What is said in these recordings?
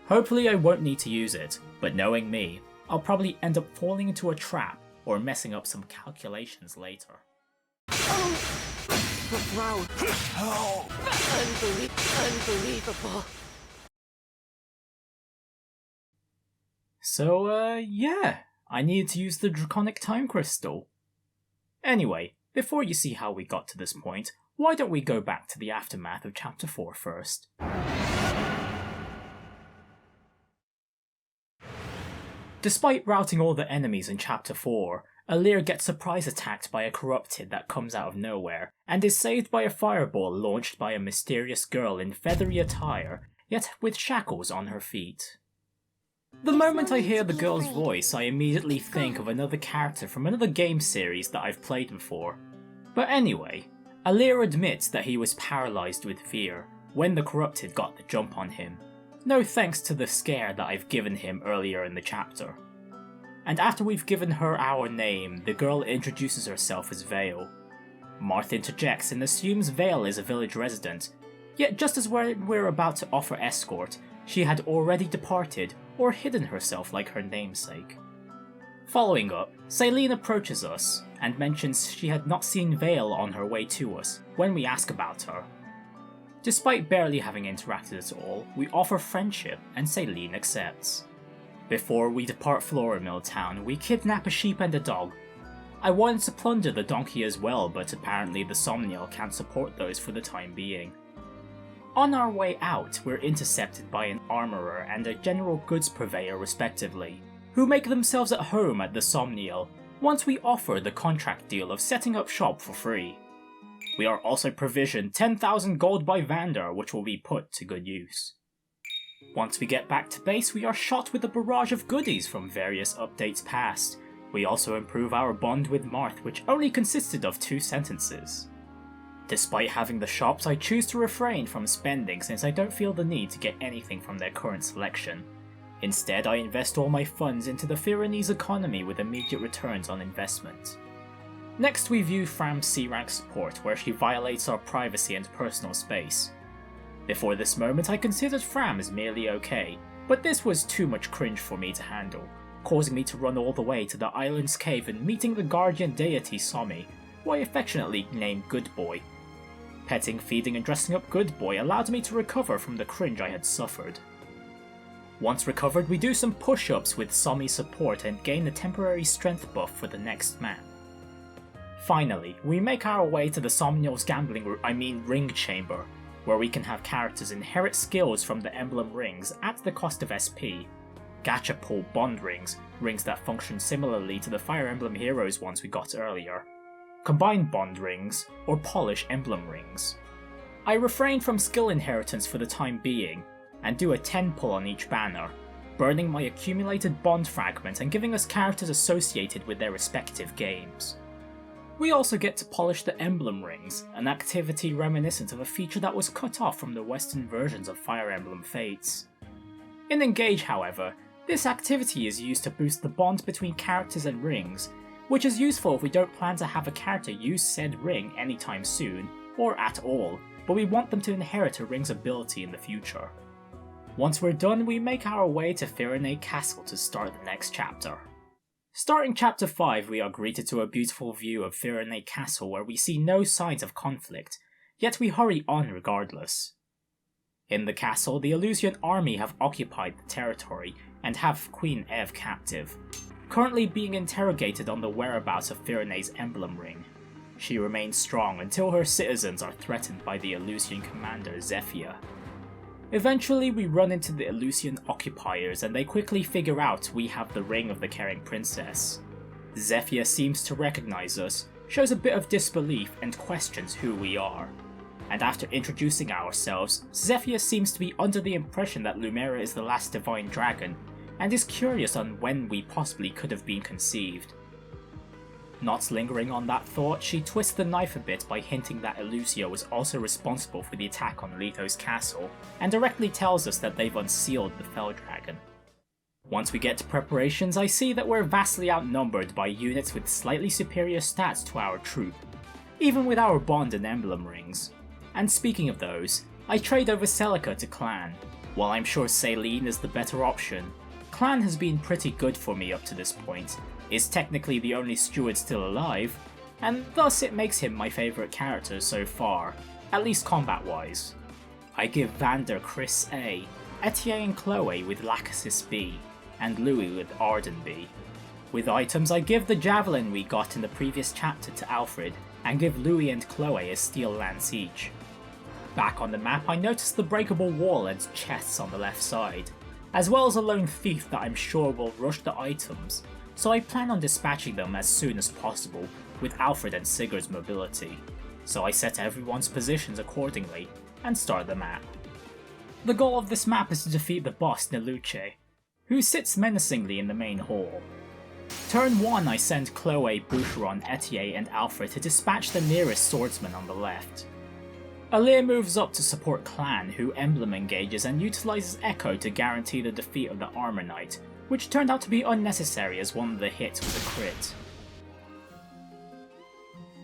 Hopefully I won't need to use it, but knowing me, I'll probably end up falling into a trap or messing up some calculations later. Wow. Unbelievable. So, yeah, I needed to use the Draconic Time Crystal. Anyway, before you see how we got to this point, why don't we go back to the aftermath of Chapter 4 first? Despite routing all the enemies in Chapter 4, Alir gets surprise attacked by a corrupted that comes out of nowhere, and is saved by a fireball launched by a mysterious girl in feathery attire, yet with shackles on her feet. The moment I hear the girl's voice, I immediately think of another character from another game series that I've played before. But anyway, Alir admits that he was paralysed with fear when the corrupted got the jump on him, no thanks to the scare that I've given him earlier in the chapter. And after we've given her our name, the girl introduces herself as Vale. Marth interjects and assumes Vale is a village resident, yet just as we're about to offer escort, she had already departed or hidden herself like her namesake. Following up, Celine approaches us and mentions she had not seen Vale on her way to us when we ask about her. Despite barely having interacted at all, we offer friendship and Celine accepts. Before we depart Floramil Town, we kidnap a sheep and a dog. I wanted to plunder the donkey as well, but apparently the Somniel can't support those for the time being. On our way out, we're intercepted by an armourer and a general goods purveyor respectively, who make themselves at home at the Somniel once we offer the contract deal of setting up shop for free. We are also provisioned 10,000 gold by Vander, which will be put to good use. Once we get back to base, we are shot with a barrage of goodies from various updates past. We also improve our bond with Marth, which only consisted of 2 sentences. Despite having the shops, I choose to refrain from spending since I don't feel the need to get anything from their current selection. Instead, I invest all my funds into the Pyrenees economy with immediate returns on investment. Next we view Fram's C-rank support, where she violates our privacy and personal space. Before this moment I considered Fram as merely okay, but this was too much cringe for me to handle, causing me to run all the way to the island's cave and meeting the guardian deity Somi, who I affectionately named Good Boy. Petting, feeding and dressing up Good Boy allowed me to recover from the cringe I had suffered. Once recovered, we do some push-ups with Somi's support and gain a temporary strength buff for the next map. Finally, we make our way to the Somniel's ring chamber, where we can have characters inherit skills from the Emblem rings at the cost of SP, gacha pull bond rings, rings that function similarly to the Fire Emblem Heroes ones we got earlier, combine bond rings, or polish emblem rings. I refrain from skill inheritance for the time being, and do a 10 pull on each banner, burning my accumulated bond fragment and giving us characters associated with their respective games. We also get to polish the emblem rings, an activity reminiscent of a feature that was cut off from the western versions of Fire Emblem Fates. In Engage, however, this activity is used to boost the bond between characters and rings, which is useful if we don't plan to have a character use said ring anytime soon, or at all, but we want them to inherit a ring's ability in the future. Once we're done, we make our way to Faraway Castle to start the next chapter. Starting Chapter 5, we are greeted to a beautiful view of Faraway Castle where we see no signs of conflict, yet we hurry on regardless. In the castle, the Illusian army have occupied the territory and have Queen Eve captive, currently being interrogated on the whereabouts of Faraway's emblem ring. She remains strong until her citizens are threatened by the Illusian commander Zephyr. Eventually we run into the Illusian occupiers and they quickly figure out we have the ring of the caring princess. Zephyr seems to recognize us, shows a bit of disbelief and questions who we are. And after introducing ourselves, Zephyr seems to be under the impression that Lumera is the last divine dragon, and is curious on when we possibly could have been conceived. Not lingering on that thought, she twists the knife a bit by hinting that Elusia was also responsible for the attack on Leto's castle, and directly tells us that they've unsealed the Fell Dragon. Once we get to preparations, I see that we're vastly outnumbered by units with slightly superior stats to our troop, even with our bond and emblem rings. And speaking of those, I trade over Celica to Clan, While I'm sure Celine is the better option, Clan has been pretty good for me up to this point, is technically the only steward still alive, and thus it makes him my favourite character so far, at least combat wise. I give Vander Chris A, Etienne and Chloe with Lachesis B, and Louis with Arden B. With items, I give the javelin we got in the previous chapter to Alfred, and give Louis and Chloe a steel lance each. Back on the map, I notice the breakable wall and chests on the left side, as well as a lone thief that I'm sure will rush the items, so I plan on dispatching them as soon as possible with Alfred and Sigurd's mobility, so I set everyone's positions accordingly and start the map. The goal of this map is to defeat the boss Neluce, who sits menacingly in the main hall. Turn 1 I send Chloe, Boucheron, Etienne and Alfred to dispatch the nearest swordsman on the left. Alir moves up to support Clan, who Emblem engages and utilises Echo to guarantee the defeat of the Armor Knight, which turned out to be unnecessary as one of the hits was a crit.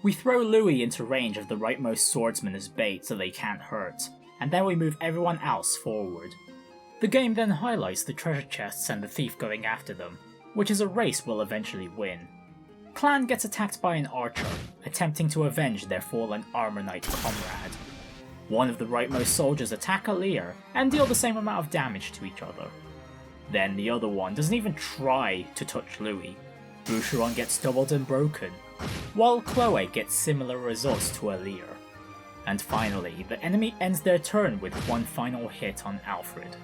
We throw Louis into range of the rightmost swordsman as bait so they can't hurt, and then we move everyone else forward. The game then highlights the treasure chests and the thief going after them, which is a race we'll eventually win. Clan gets attacked by an archer, attempting to avenge their fallen Armor Knight comrade. One of the rightmost soldiers attack Alir and deal the same amount of damage to each other. Then the other one doesn't even try to touch Louis. Boucheron gets doubled and broken, while Chloe gets similar results to Alir. And finally, the enemy ends their turn with one final hit on Alfred.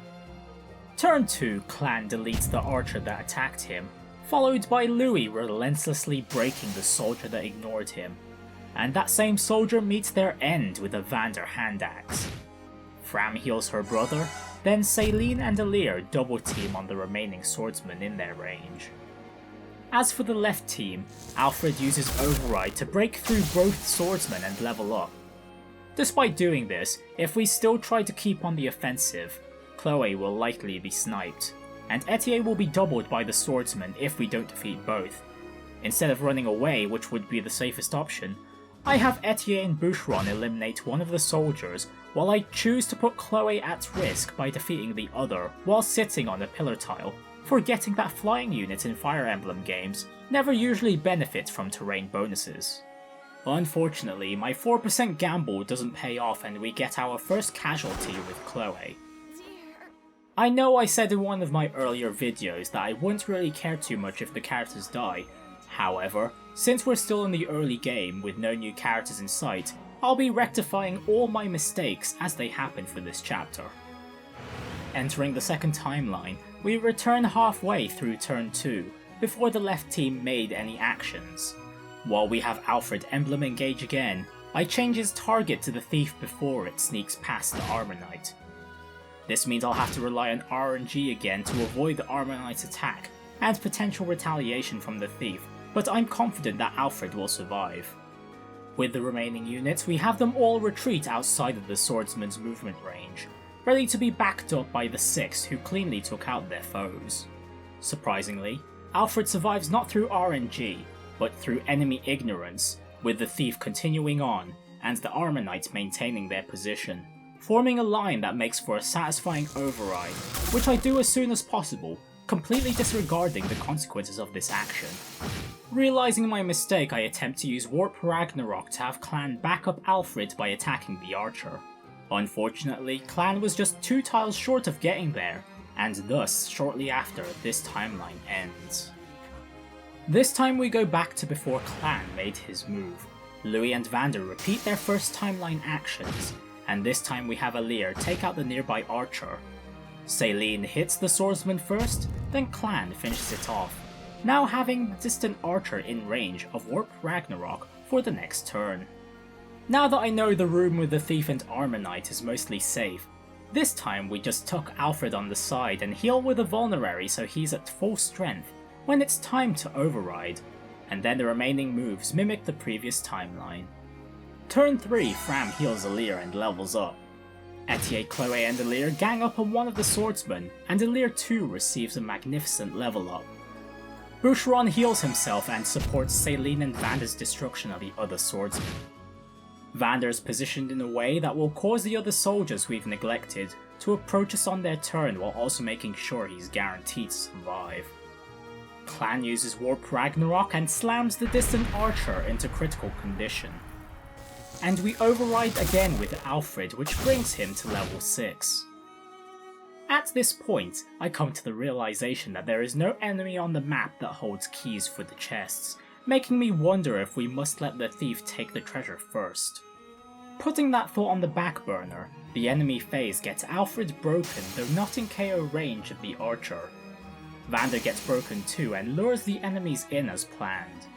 Turn 2, Clan deletes the archer that attacked him, followed by Louis relentlessly breaking the soldier that ignored him, and that same soldier meets their end with a Vander hand axe. Fram heals her brother, then Celine and Alir double team on the remaining swordsmen in their range. As for the left team, Alfred uses Override to break through both swordsmen and level up. Despite doing this, if we still try to keep on the offensive, Chloe will likely be sniped, and Etienne will be doubled by the swordsman if we don't defeat both. Instead of running away, which would be the safest option, I have Etienne and Boucheron eliminate one of the soldiers, while I choose to put Chloe at risk by defeating the other while sitting on a pillar tile, forgetting that flying units in Fire Emblem games never usually benefit from terrain bonuses. Unfortunately, my 4% gamble doesn't pay off and we get our first casualty with Chloe. I know I said in one of my earlier videos that I wouldn't really care too much if the characters die. However, since we're still in the early game with no new characters in sight, I'll be rectifying all my mistakes as they happen for this chapter. Entering the second timeline, we return halfway through turn 2, before the left team made any actions. While we have Alfred Emblem engage again, I change his target to the thief before it sneaks past the Armor Knight. This means I'll have to rely on RNG again to avoid the Armor Knight's attack, and potential retaliation from the thief, but I'm confident that Alfred will survive. With the remaining units, we have them all retreat outside of the swordsman's movement range, ready to be backed up by the 6 who cleanly took out their foes. Surprisingly, Alfred survives not through RNG, but through enemy ignorance, with the thief continuing on, and the Armor Knight maintaining their position, forming a line that makes for a satisfying override, which I do as soon as possible, completely disregarding the consequences of this action. Realising my mistake, I attempt to use Warp Ragnarok to have Clan back up Alfred by attacking the archer. Unfortunately, Clan was just 2 tiles short of getting there, and thus, shortly after, this timeline ends. This time we go back to before Clan made his move. Louis and Vander repeat their first timeline actions, and this time we have Alir take out the nearby archer. Celine hits the swordsman first, then Clan finishes it off, now having the distant archer in range of Warp Ragnarok for the next turn. Now that I know the room with the thief and Armor Knight is mostly safe, this time we just tuck Alfred on the side and heal with a vulnerary so he's at full strength when it's time to override, and then the remaining moves mimic the previous timeline. Turn 3, Fram heals Alir and levels up. Etienne, Chloe and Alir gang up on one of the swordsmen, and Alir too receives a magnificent level up. Boucheron heals himself and supports Celine and Vander's destruction of the other swordsman. Vander is positioned in a way that will cause the other soldiers we've neglected to approach us on their turn while also making sure he's guaranteed to survive. Clan uses Warp Ragnarok and slams the distant archer into critical condition. And we override again with Alfred, which brings him to level 6. At this point, I come to the realization that there is no enemy on the map that holds keys for the chests, making me wonder if we must let the thief take the treasure first. Putting that thought on the back burner, the enemy phase gets Alfred broken, though not in KO range of the archer. Vander gets broken too and lures the enemies in as planned.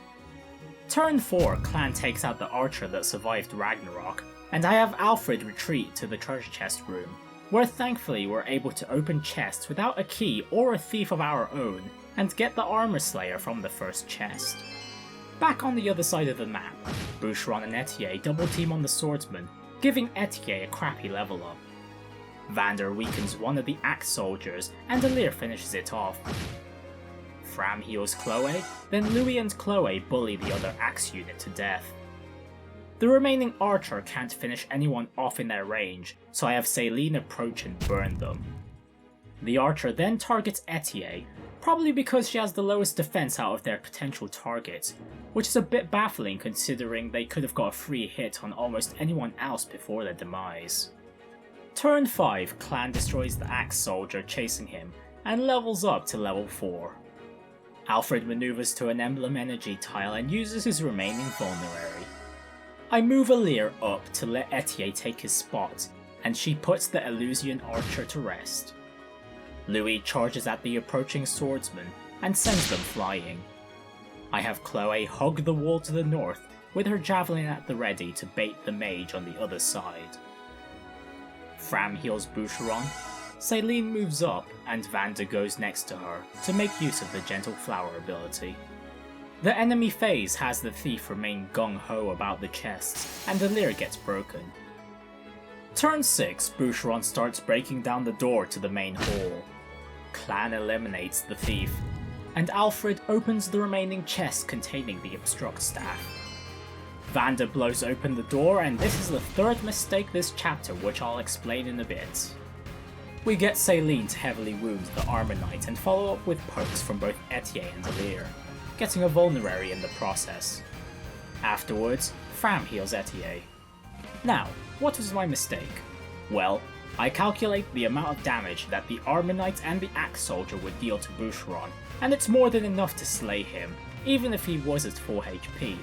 Turn 4, Clan takes out the archer that survived Ragnarok, and I have Alfred retreat to the treasure chest room, where thankfully we're able to open chests without a key or a thief of our own, and get the armor slayer from the first chest. Back on the other side of the map, Boucheron and Etier double team on the swordsman, giving Etier a crappy level up. Vander weakens one of the axe soldiers, and Alir finishes it off. Fram heals Chloe, then Louis and Chloe bully the other axe unit to death. The remaining archer can't finish anyone off in their range, so I have Céline approach and burn them. The archer then targets Etier, probably because she has the lowest defense out of their potential targets, which is a bit baffling considering they could have got a free hit on almost anyone else before their demise. Turn 5, Clan destroys the axe soldier chasing him, and levels up to level 4. Alfred maneuvers to an Emblem energy tile and uses his remaining vulnerary. I move Alir up to let Etier take his spot, and she puts the Illusion archer to rest. Louis charges at the approaching swordsman and sends them flying. I have Chloe hug the wall to the north with her javelin at the ready to bait the mage on the other side. Fram heals Boucheron, Céline moves up and Vander goes next to her to make use of the Gentle Flower ability. The enemy phase has the thief remain gung-ho about the chests, and Alir gets broken. Turn 6, Boucheron starts breaking down the door to the main hall. Clan eliminates the thief, and Alfred opens the remaining chest containing the obstruct staff. Vander blows open the door, and this is the third mistake this chapter, which I'll explain in a bit. We get Céline to heavily wound the Armor Knight and follow up with pokes from both Etier and Alir, getting a vulnerary in the process. Afterwards, Fram heals Etier. Now, what was my mistake? Well, I calculate the amount of damage that the Armor Knight and the Axe Soldier would deal to Boucheron, and it's more than enough to slay him, even if he was at full HP,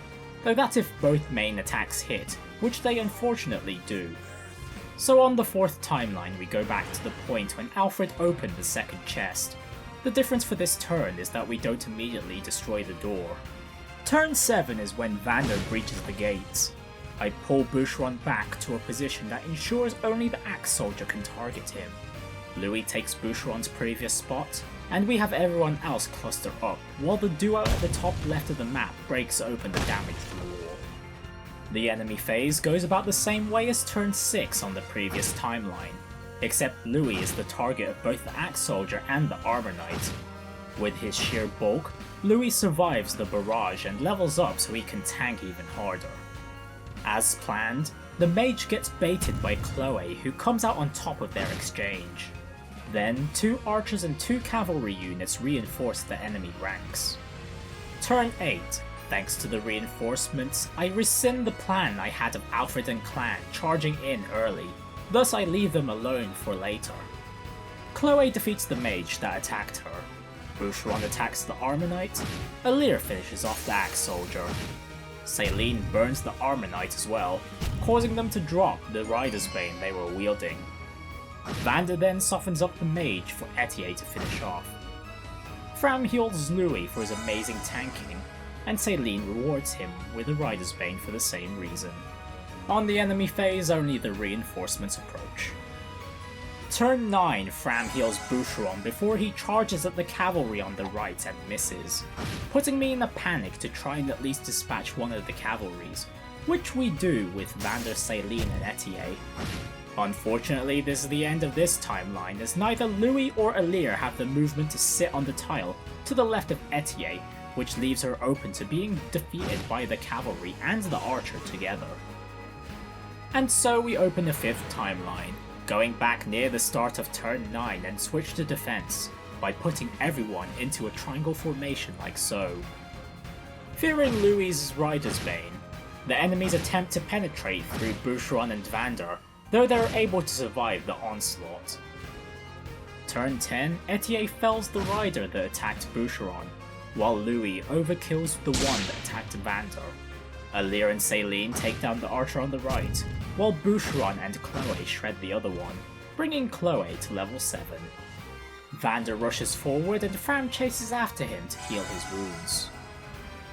though that's if both main attacks hit, which they unfortunately do. So on the 4th timeline we go back to the point when Alfred opened the second chest. The difference for this turn is that we don't immediately destroy the door. Turn 7 is when Vander breaches the gates. I pull Boucheron back to a position that ensures only the Axe Soldier can target him. Louis takes Boucheron's previous spot, and we have everyone else cluster up, while the duo at the top left of the map breaks open the damaged wall. The enemy phase goes about the same way as turn 6 on the previous timeline, except Louis is the target of both the Axe Soldier and the Armor Knight. With his sheer bulk, Louis survives the barrage and levels up so he can tank even harder. As planned, the mage gets baited by Chloe, who comes out on top of their exchange. Then, 2 archers and 2 cavalry units reinforce the enemy ranks. Turn 8, thanks to the reinforcements, I rescind the plan I had of Alfred and Clan charging in early, thus I leave them alone for later. Chloe defeats the mage that attacked her. Boucheron attacks the Armor Knight, Alir finishes off the Axe Soldier. Céline burns the Armor Knight as well, causing them to drop the Rider's Bane they were wielding. Vander then softens up the mage for Etier to finish off. Fram heals Louis for his amazing tanking, and Céline rewards him with the Rider's Bane for the same reason. On the enemy phase, only the reinforcements approach. Turn 9, Fram heals Boucheron before he charges at the cavalry on the right and misses, putting me in a panic to try and at least dispatch one of the cavalries, which we do with Vander, Céline and Etier. Unfortunately, this is the end of this timeline, as neither Louis or Alir have the movement to sit on the tile to the left of Etier, which leaves her open to being defeated by the cavalry and the archer together. And so we open the 5th timeline, going back near the start of turn 9 and switch to defense by putting everyone into a triangle formation like so. Fearing Louis' Rider's Bane, the enemies attempt to penetrate through Boucheron and Vander, though they are able to survive the onslaught. Turn 10, Etier fells the rider that attacked Boucheron, while Louis overkills the one that attacked Vander. Alir and Céline take down the archer on the right, while Boucheron and Chloe shred the other one, bringing Chloe to level 7. Vander rushes forward and Fram chases after him to heal his wounds.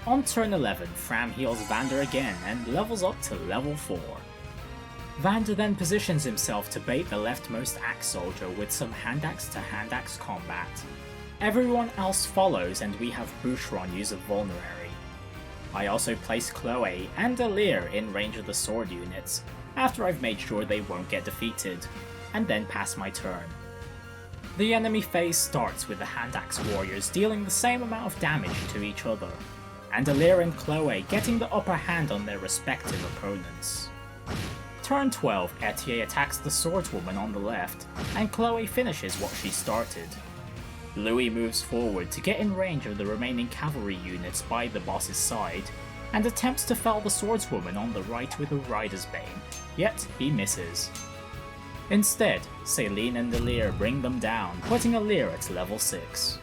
On turn 11, Fram heals Vander again and levels up to level 4. Vander then positions himself to bait the leftmost axe soldier with some hand-axe to hand-axe combat. Everyone else follows and we have Boucheron use a vulnerary. I also place Chloe and Alir in range of the sword units, after I've made sure they won't get defeated, and then pass my turn. The enemy phase starts with the hand-axe warriors dealing the same amount of damage to each other, and Alir and Chloe getting the upper hand on their respective opponents. Turn 12, Etier attacks the swordswoman on the left, and Chloe finishes what she started. Louis moves forward to get in range of the remaining cavalry units by the boss's side, and attempts to fell the swordswoman on the right with a Rider's Bane, yet he misses. Instead, Céline and Alir bring them down, putting Alir at level 6.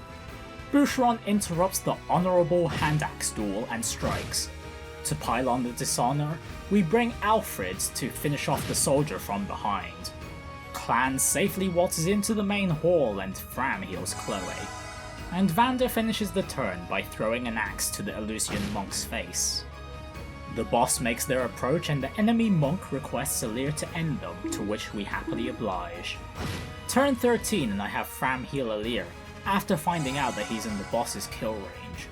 Boucheron interrupts the honourable hand-axe duel and strikes. To pile on the dishonour, we bring Alfred to finish off the soldier from behind. Clan safely waltzes into the main hall and Fram heals Chloe. And Vander finishes the turn by throwing an axe to the Eleusinian monk's face. The boss makes their approach and the enemy monk requests Alir to end them, to which we happily oblige. Turn 13 and I have Fram heal Alir, after finding out that he's in the boss's kill range.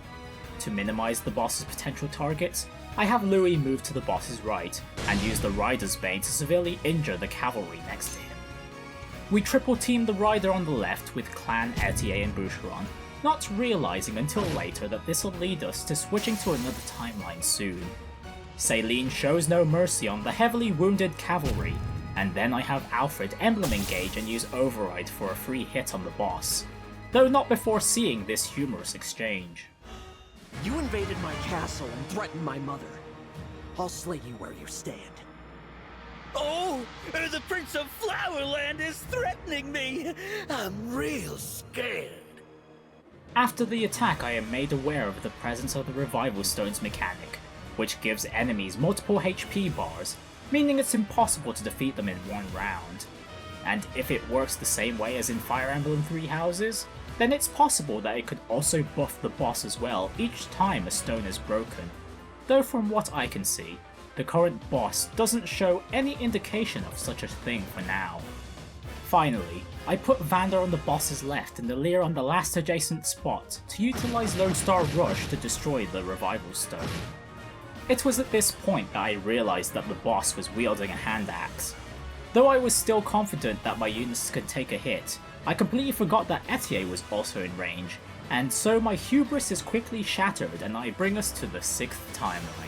To minimize the boss's potential targets, I have Louis move to the boss's right, and use the Rider's Bane to severely injure the cavalry next to him. We triple team the rider on the left with Clan, Etier and Boucheron, not realizing until later that this will lead us to switching to another timeline soon. Céline shows no mercy on the heavily wounded cavalry, and then I have Alfred Emblem engage and use Override for a free hit on the boss, though not before seeing this humorous exchange. You invaded my castle and threatened my mother. I'll slay you where you stand. Oh, the Prince of Flowerland is threatening me! I'm real scared. After the attack, I am made aware of the presence of the Revival Stones mechanic, which gives enemies multiple HP bars, meaning it's impossible to defeat them in one round. And if it works the same way as in Fire Emblem Three Houses, then it's possible that it could also buff the boss as well each time a stone is broken, though from what I can see, the current boss doesn't show any indication of such a thing for now. Finally, I put Vander on the boss's left and Alir on the last adjacent spot to utilise Lone Star Rush to destroy the Revival Stone. It was at this point that I realised that the boss was wielding a hand axe. Though I was still confident that my units could take a hit, I completely forgot that Etier was also in range, and so my hubris is quickly shattered and I bring us to the 6th timeline.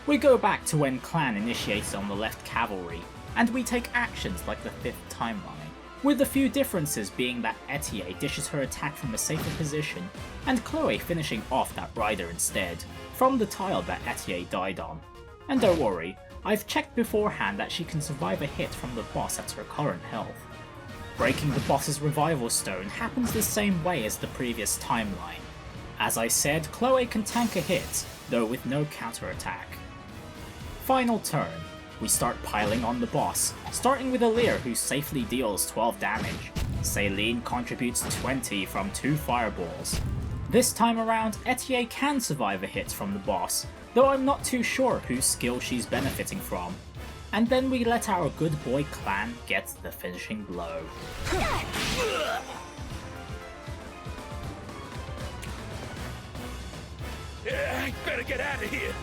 We go back to when Clan initiates on the left cavalry, and we take actions like the 5th timeline, with a few differences being that Etier dishes her attack from a safer position, and Chloe finishing off that rider instead, from the tile that Etier died on. And don't worry, I've checked beforehand that she can survive a hit from the boss at her current health. Breaking the boss's Revival Stone happens the same way as the previous timeline. As I said, Chloe can tank a hit, though with no counterattack. Final turn, we start piling on the boss, starting with Alir who safely deals 12 damage. Céline contributes 20 from 2 fireballs. This time around, Etier can survive a hit from the boss, though I'm not too sure whose skill she's benefiting from. And then we let our good boy Clan get the finishing blow. I better get out of here.